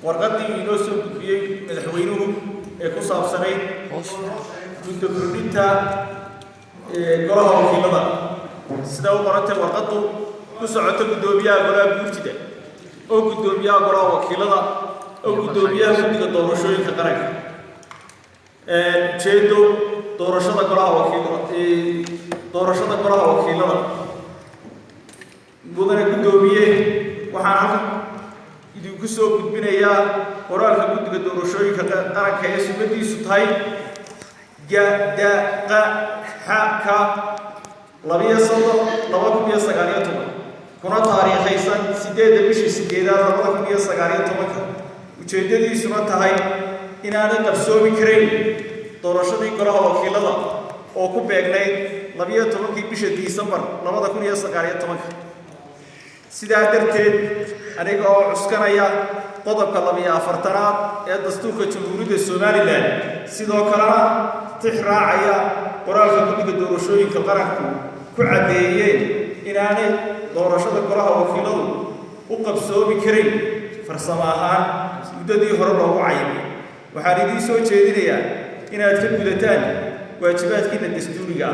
warqadii inoo soo gudbiyay madaxweynuhu ee ku saabsanay guddo kordhinta golaha wakiilada sida uu qorantay warqadu ku socota gudoomiyaha golaha guurtida oo gudoomiyaha golaha wakiilada oo gudoomiyaha guddiga doorashooyinka qaranka jeedo doorashada golaha wakiilada mudane gudoomiye waxaan idinku soo gudbinayaa qoraalka guddiga doorashooyinka qaranka ee sunnadiisu tahay GDQHK 2019 kuna taariikhaysan 8 bishii 8 ujeedadiisuna tahay inaanay qabsoomi karin doorashadii golaha wakiilada oo ku beegnayd 12 bisha Disembar 2019 sidaa darteed aniga oo cuskanaya qodobka 24aad ee dastuurka Jamhuuriyadda Soomaaliland sidoo kalena tixraacaya qoraalka guddiga doorashooyinka qaranku ku cadeeyeen inaanay doorashada golaha wakiiladu u qabsoomi karin farsamo ahaan muddadii hore loogu cayimay waxaan idin soo jeedinayaa inaad ka gudataan waajibaadkiina dastuuriga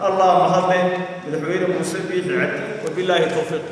Allah mahadle madaxweyne Muuse Biixi Cabdi wabillahi tawfiiq